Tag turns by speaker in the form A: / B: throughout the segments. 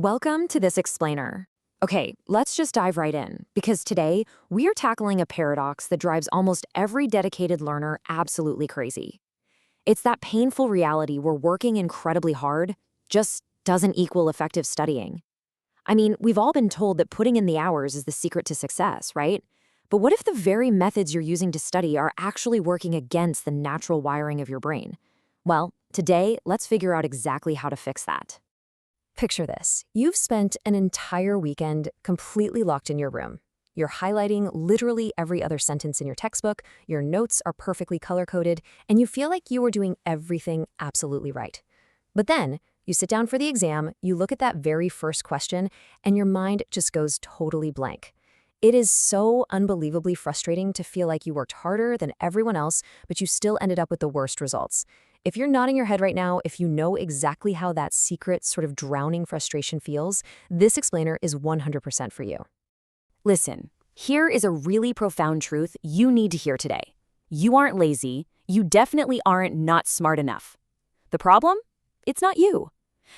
A: Welcome to this explainer. Okay, let's just dive right in, because today we are tackling a paradox that drives almost every dedicated learner absolutely crazy. It's that painful reality where working incredibly hard just doesn't equal effective studying. I mean, we've all been told that putting in the hours is the secret to success, right? But what if the very methods you're using to study are actually working against the natural wiring of your brain? Well, today, let's figure out exactly how to fix that. Picture this. You've spent an entire weekend completely locked in your room. You're highlighting literally every other sentence in your textbook, your notes are perfectly color-coded, and you feel like you are doing everything absolutely right. But then, you sit down for the exam, you look at that very first question, and your mind just goes totally blank. It is so unbelievably frustrating to feel like you worked harder than everyone else, but you still ended up with the worst results. If you're nodding your head right now, if you know exactly how that secret sort of drowning frustration feels, this explainer is 100% for you. Listen, here is a really profound truth you need to hear today. You aren't lazy. You definitely aren't not smart enough. The problem? It's not you.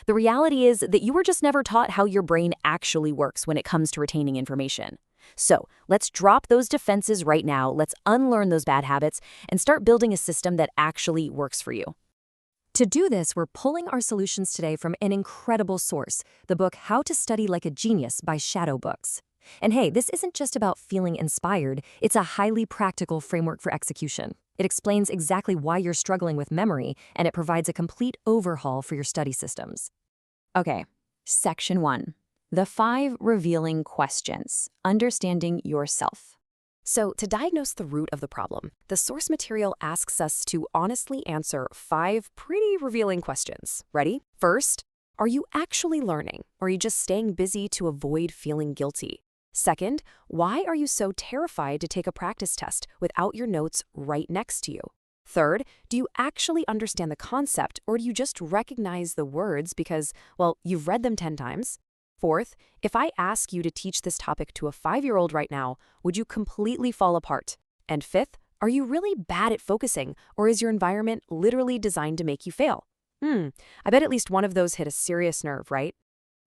A: The reality is that you were just never taught how your brain actually works when it comes to retaining information. So let's drop those defenses right now, let's unlearn those bad habits, and start building a system that actually works for you. To do this, we're pulling our solutions today from an incredible source, the book How to Study Like a Genius by Shadow Books. And hey, this isn't just about feeling inspired, it's a highly practical framework for execution. It explains exactly why you're struggling with memory, and it provides a complete overhaul for your study systems. Okay, Section 1. The 5 revealing questions, understanding yourself. So, to diagnose the root of the problem, the source material asks us to honestly answer 5 pretty revealing questions. Ready? First, are you actually learning, or are you just staying busy to avoid feeling guilty? Second, why are you so terrified to take a practice test without your notes right next to you? Third, do you actually understand the concept, or do you just recognize the words because, well, you've read them 10 times? Fourth, if I ask you to teach this topic to a 5-year-old right now, would you completely fall apart? And fifth, are you really bad at focusing, or is your environment literally designed to make you fail? I bet at least one of those hit a serious nerve, right?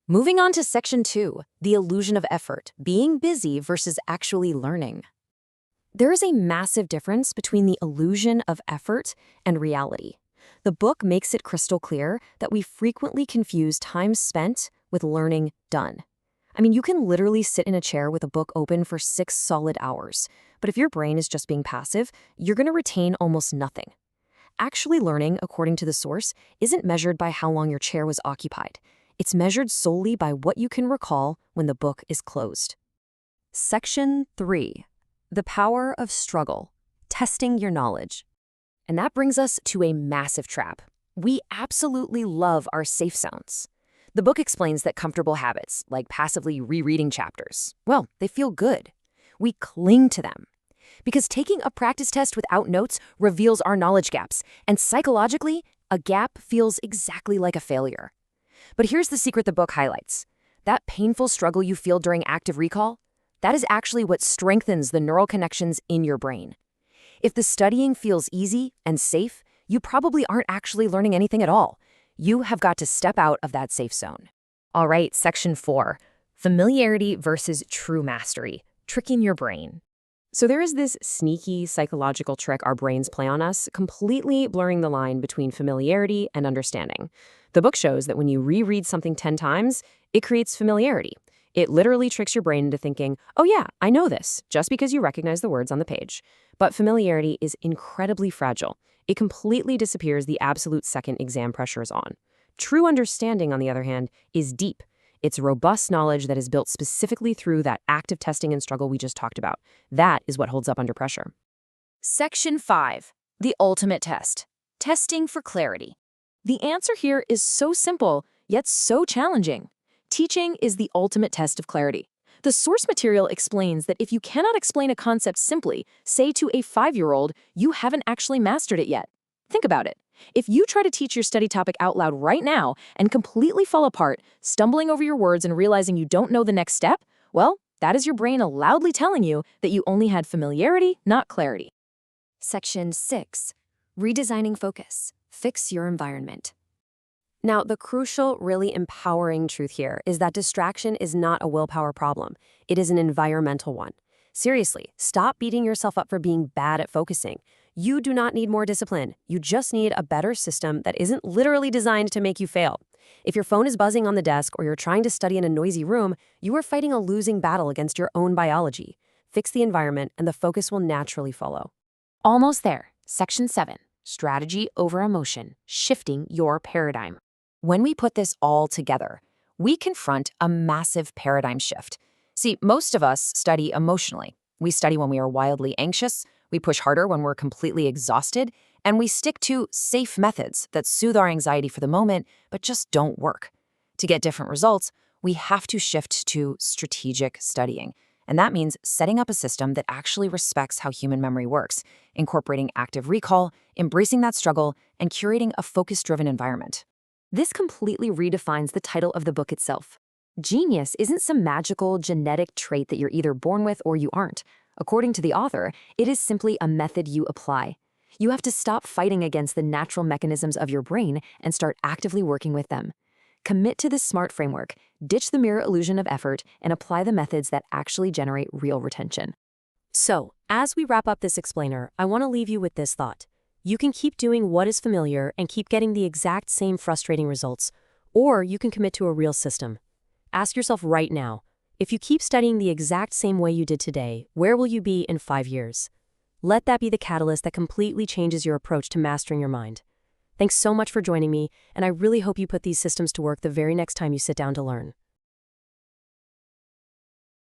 A: Moving on to Section 2, the illusion of effort, being busy versus actually learning. There is a massive difference between the illusion of effort and reality. The book makes it crystal clear that we frequently confuse time spent with learning done. I mean, you can literally sit in a chair with a book open for 6 solid hours, but if your brain is just being passive, you're going to retain almost nothing. Actually learning, according to the source, isn't measured by how long your chair was occupied. It's measured solely by what you can recall when the book is closed. Section 3. The power of struggle, testing your knowledge. And that brings us to a massive trap. We absolutely love our safe zones. The book explains that comfortable habits, like passively rereading chapters, well, they feel good. We cling to them. Because taking a practice test without notes reveals our knowledge gaps, and psychologically, a gap feels exactly like a failure. But here's the secret the book highlights. That painful struggle you feel during active recall, that is actually what strengthens the neural connections in your brain. If the studying feels easy and safe, you probably aren't actually learning anything at all. You have got to step out of that safe zone. All right, Section 4, familiarity versus true mastery, tricking your brain. So there is this sneaky psychological trick our brains play on us, completely blurring the line between familiarity and understanding. The book shows that when you reread something 10 times, it creates familiarity. It literally tricks your brain into thinking, oh yeah, I know this, just because you recognize the words on the page. But familiarity is incredibly fragile. It completely disappears the absolute second exam pressure is on. True understanding, on the other hand, is deep. It's robust knowledge that is built specifically through that active testing and struggle we just talked about. That is what holds up under pressure. Section 5, the ultimate test, testing for clarity. The answer here is so simple, yet so challenging. Teaching is the ultimate test of clarity. The source material explains that if you cannot explain a concept simply, say to a 5-year-old, you haven't actually mastered it yet. Think about it. If you try to teach your study topic out loud right now and completely fall apart, stumbling over your words and realizing you don't know the next step, well, that is your brain loudly telling you that you only had familiarity, not clarity. Section 6. Redesigning focus. Fix your environment.
B: Now, the crucial, really empowering truth here is that distraction is not a willpower problem. It is an environmental one. Seriously, stop beating yourself up for being bad at focusing. You do not need more discipline. You just need a better system that isn't literally designed to make you fail. If your phone is buzzing on the desk or you're trying to study in a noisy room, you are fighting a losing battle against your own biology. Fix the environment and the focus will naturally follow.
A: Almost there. Section 7. Strategy over emotion. Shifting your paradigm. When we put this all together, we confront a massive paradigm shift. See, most of us study emotionally. We study when we are wildly anxious, we push harder when we're completely exhausted, and we stick to safe methods that soothe our anxiety for the moment, but just don't work. To get different results, we have to shift to strategic studying. And that means setting up a system that actually respects how human memory works, incorporating active recall, embracing that struggle, and curating a focus-driven environment. This completely redefines the title of the book itself. Genius isn't some magical genetic trait that you're either born with or you aren't. According to the author, it is simply a method you apply. You have to stop fighting against the natural mechanisms of your brain and start actively working with them. Commit to this SMART framework, ditch the mirror illusion of effort, and apply the methods that actually generate real retention.
B: So, as we wrap up this explainer, I want to leave you with this thought. You can keep doing what is familiar and keep getting the exact same frustrating results, or you can commit to a real system. Ask yourself right now, if you keep studying the exact same way you did today, where will you be in 5 years? Let that be the catalyst that completely changes your approach to mastering your mind. Thanks so much for joining me, and I really hope you put these systems to work the very next time you sit down to learn.